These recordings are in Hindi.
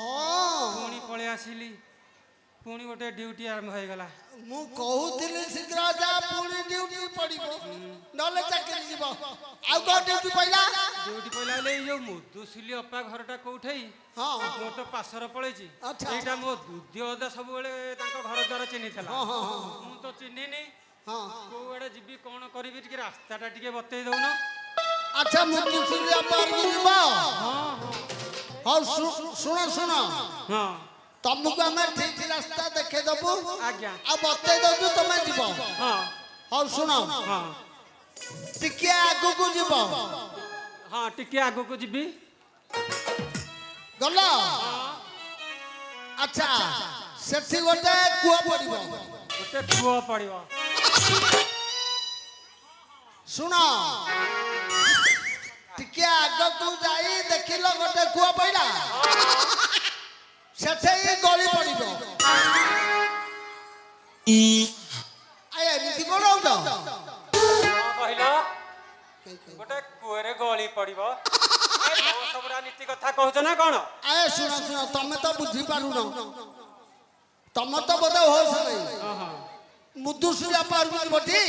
पुणी पळे आसिली पुणी गोटे ड्यूटी आरंभ हो गला मु कहूतिली शीघ्र जा पुणी ड्यूटी पड़िबो नले चाकरी जीवो आ को ड्यूटी पइला ले जो मुदुसिली अपा घरटा कोठै हां मो तो पासर पळेची एटा मो दुद्योदा सब बेले तांको घर द्वारा चिन्हि थला मु तो चिन्हिनी हां को एडे जीबी कोन करबी टिके रास्ताटा टिके बतै दउना अच्छा मुदुसिली अपा जीवो हां हां सुनो सुनो हां तुमको हमें ठीक रास्ता देखे दबु आज्ञा आ बतै दबु तमे जीवो हां हां सुनो हां टिके आगु को जीवो हां टिके आगु को जीबी गलो अच्छा सेठी गोटे कुआ पड़िबो गोटे कुआ पड़िबो सुनो टिके आगु को जाई देखिलो गोटे कुआ पइला सेठे गली पड़िबो आय एमिति कोन होतो कहिला गोटे कुएरे गली पड़िबो ए सबरा नीति कथा कहछ ना कोन आय सुनो सुनो तमे तो बुझी पारुनो तम तो बोधे होश नहीं हां हां मुदुसुला पारु बटी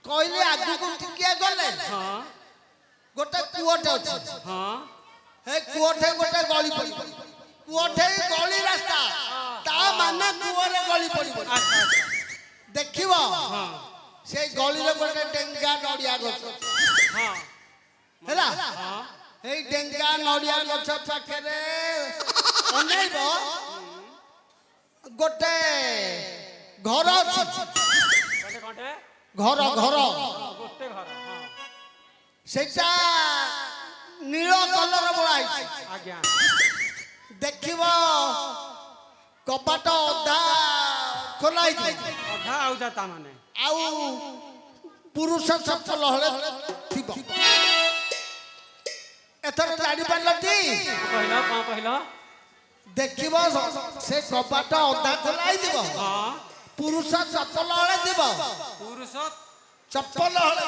कहले आगु को टिके गले हां गोटे कुओटे अछि हां हे कुओटे गोटे गली पड़िबो कुओटे गली रास्ता ता माने कुओरे गली पड़िबो अच्छा देखिबो हां से गली रे गोटे डेंगा नडिया गछ हां हैला हां हे डेंगा नडिया गछ पाखरे अनेबो गोटे घर अछि कोटे कोटे घर घर गोटे घर हां सेटा नील कलर बळाई आज्ञा देखिबो कपाट अधा खोलाई अधा आउ जाता माने आउ पुरुष चप्पल हले थिबो एथर जानि पालती कहला कोन कहला देखिबो से कपाट अधा खोलाई दिबो हां पुरुष चप्पल हले दिबो पुरुष चप्पल हले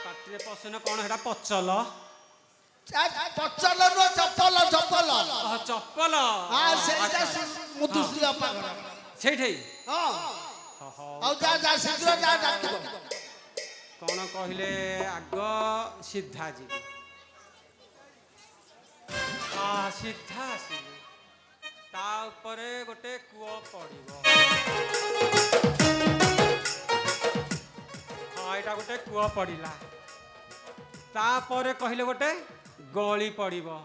पाटिरे पसने कोन हेडा पचल पचल नो चप्पल चप्पल चप्पल हां सेटा मुदुसिला पागल सेठै हां औ जा जा शीघ्र जा डाकिबो कोन कहिले आग सीधा जी हां सीधा आसीबे ता ऊपर गोटे कुओ पड़िबो हां एटा गोटे कुओ पड़िला ता परे कहिले गोटे गली पड़िबो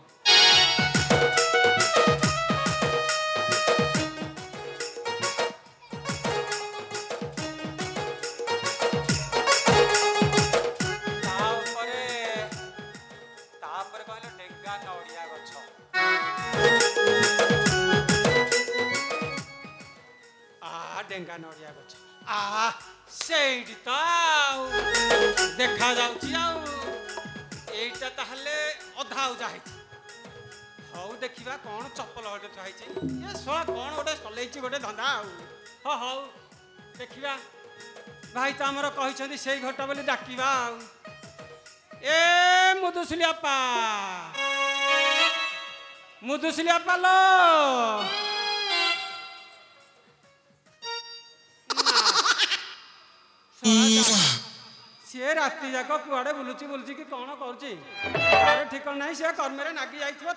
डेंगा नड़िया गछ आ सेठी तो देखा जाउची आउ एटा ताहले अधा उजा हैछि हौ देखिबा कोन चप्पल हटे थाइछि ए सोळा कोन गोटे चलैछि गोटे धंदा आउ हौ देखिबा भाई त हमर कहिछथि सेई घटा बोली डाकिबा आउ ए मुदुसिली अपा लो सी राति जाक कुआड़े बुलुची बुलुची कि कौन करुची ठीक ना सी कर्म नागी जा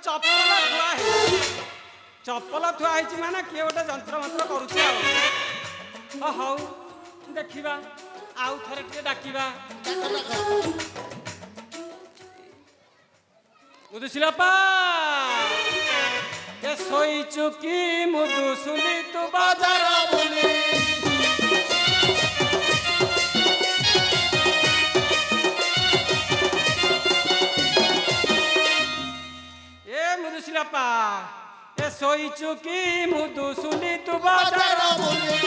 चप्पल थुआई माने किए गोटे जंत्र मंत्र कर हौ देखा आउ थे टे डाकिबा मुदुसिलपा ए सोईचु की मुदुसुली तू बाजार बुली मुदुसिलपा ए सोईचु की मुदुसुली तू बाजार बुली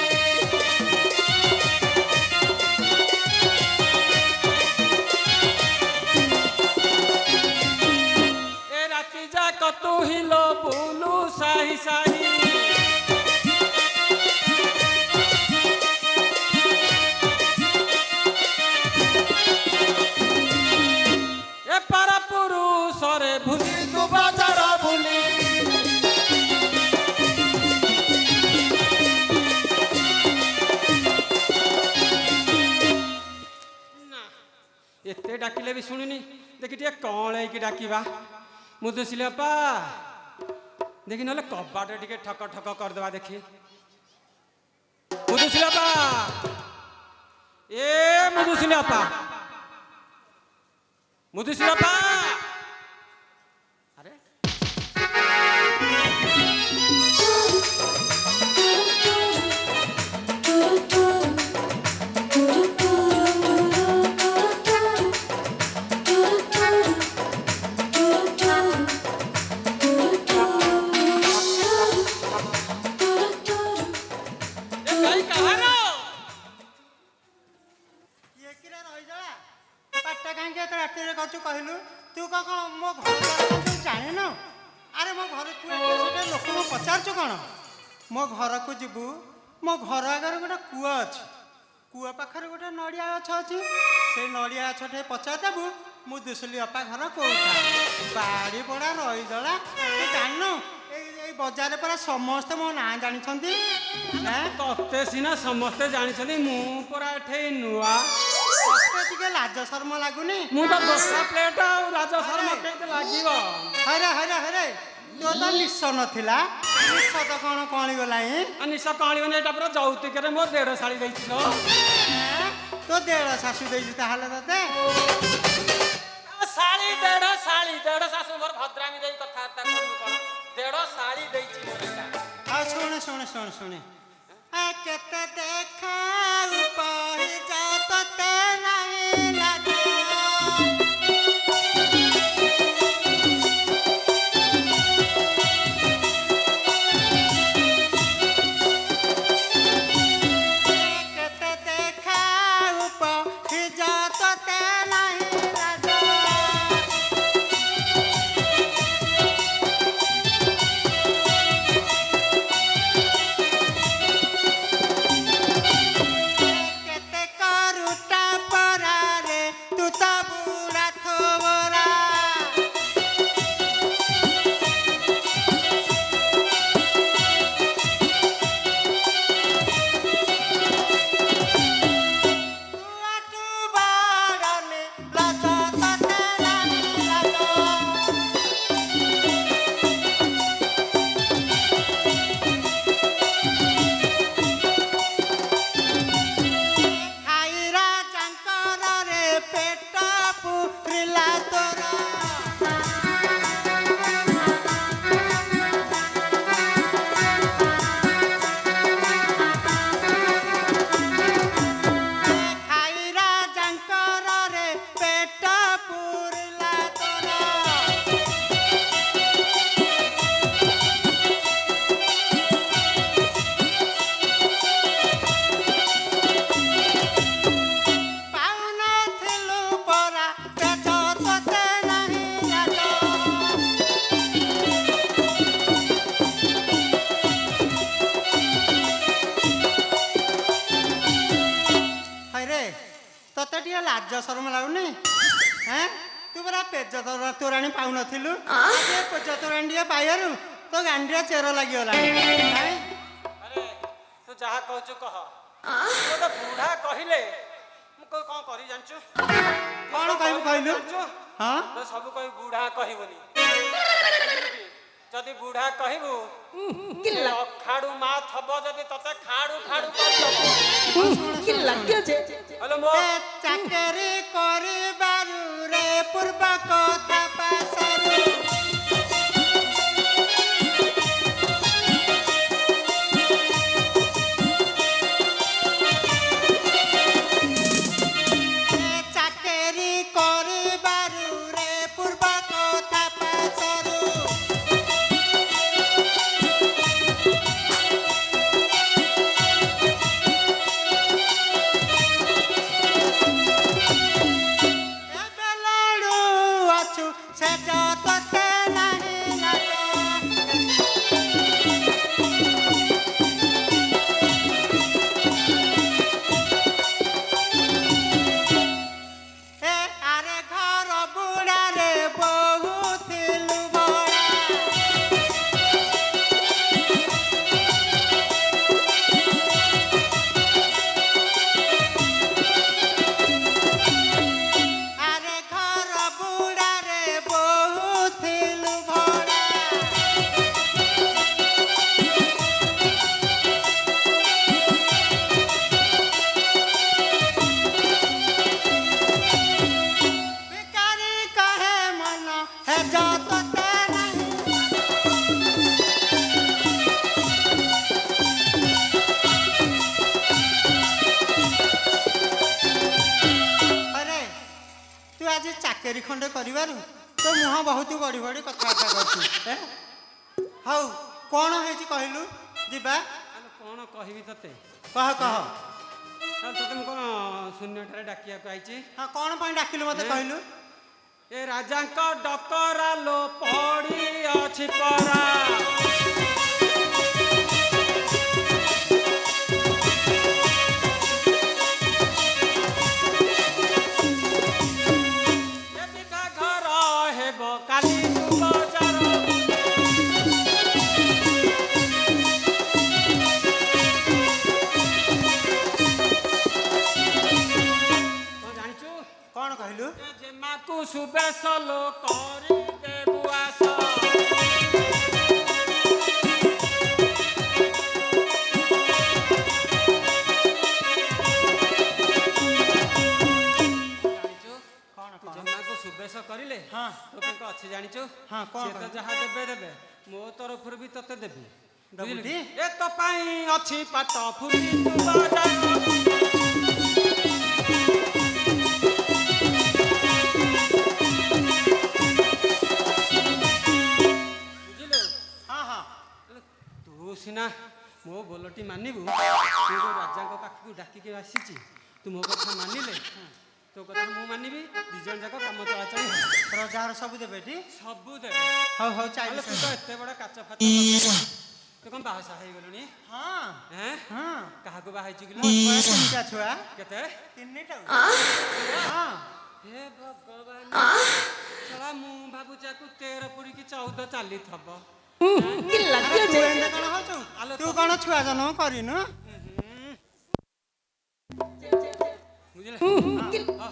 ए राति जाक तू हिलो बुलू साही साही ए पारा पुरुष रे भूली तू बाजार भूली ଶୁଣିନି ଦେଖି ଟିକେ କଣ ହେଇକି ଡାକିବା ମୁଦୁସିଲି ଅପା ଦେଖି ନହେଲେ କବାଟ ଟିକେ ଠକ ଠକ କରିଦେବା ଦେଖି ମୁଦୁସିଲି ଅପା ଏ ମୁଦୁସିଲି ଅପା ମୁଦୁସିଲି ଅପା ଆରେ कहलु तू कह मो घर जान अरे मो घर लोक पचार कौन मो घर को जीवु मो घर आगे गोटे कूआ अच्छी कूआ पाखे गोटे नड़िया गछ अच्छी से नड़िया गछ टे पचारदेबू मु दुसुली अपा घर कौटा बाड़ी पड़ा रहीजला जानु बजार पर समस्ते मो ना जानी तते सीना समस्ते जानी मु परा एठे नुआ टे लाज शर्म लगुनि मु तो दोसा प्लेट आ लाज शर्म केते लागिवो हरे हरे हरे तो तो निश नथिला निश तो कोन कळी गलाई निश कळी गने एटा पूरा जौतिक रे मो डेढ़ साली दैछिलो तो डेढ़ सासु दैछि ताहाले तते साली डेढ़ सासु मोर भद्रामी देई कथार्ता करनु कोन डेढ़ साली दैछि मोरटा आ सुने सुने सुने सुने आ केते देखाउ पहि जा तते नाही लागे लाज शर्म लगुनि हैं तू बरा पेज तोराणी पाऊ नथिलु आजे पेज तोराणी टिके पाइयारु तो गांडिया चेर लागि गला अरे तू जहा कहचु कह तो तो बूढ़ा कहिले मु को कोन करी जानचु कोन कहबु कहलु हां तो सब कहि बूढ़ा कहिबनी जदि बूढ़ा कहबु खाड़ू मा थबो जदि तते खाड़ू खाड़ू कर कि लाग्यो जे हेलो मो चाकरी करी बारू रे पूर्व कथा पासरू चाकरी करी बारू रे पूर्व कथा पासरू से जो ଚାକିରି ଖଣ୍ଡେ କରିବାରୁ ତୋ ମୁହଁ ବହୁତ ବଢ଼ି ବଢ଼ି କଥାବାର୍ତ୍ତା କରୁଛୁ ହଉ କ'ଣ ହେଇଛି କହିଲୁ ଯିବା ଆଲୋ କ'ଣ କହିବି ତତେ କହ କହ ତତେ ମୁଁ କ'ଣ ଶୂନ୍ୟଠାରେ ଡାକିବାକୁ ଆଇଛି ହଁ କ'ଣ ପାଇଁ ଡାକିଲୁ ମୋତେ କହିଲୁ ଏ ରାଜାଙ୍କ ଡକରା ଲୋ ପଡ଼ି ଅଛି ପରା ସୁବେଶ ଲୋ କରି ଦେବୁ ଆସ ଜମାକୁ ସୁବେଶ କରିଲେ ତୋ ପାଇଁ ଅଛି ଜାଣିଛୁ ସେ ତ ଯାହା ଦେବେ ଦେବେ ମୋ ତରଫରୁ ବି ତତେ ଦେବି ଏ ତୋ ପାଇଁ ଅଛି ପାଟ ଫୁଲି ସିନା ମୋ ବୋଲଟି ମାନିବୁ ତୁ ଯୋଉ ରାଜାଙ୍କ ପାଖକୁ ଡାକିକି ଆସିଛି ତୁ ମୋ କଥା ମାନିଲେ ତୋ କଥା ମୁଁ ମାନିବି ଦି ଜଣ ଯାକ କାମ ଚଳାଚଳି ହେବ ରଜାର ସବୁ ଦେବେ ଟି ସବୁ ଦେବେ ହଉ ହଉ ଚାଲ ତୁ ତ ଏତେ ବଡ଼ କାଚ ଫାଚ ତୁ କ'ଣ ବାହାସା ହେଇଗଲୁଣି କାହାକୁ ବାହା ହେଇଛୁ ତିନିଟା ଛୁଆ କେତେ ତିନିଟା ହେ ଭଗବାନ ଶଳା ମୁଁ ଭାବୁଛି ଆକୁ 13 ପୁରିକି 14 ଚାଲିଥବ ତୁ କ'ଣ ଛୁଆ ଜନ୍ମ କରିନୁ ବୁଝିଲେ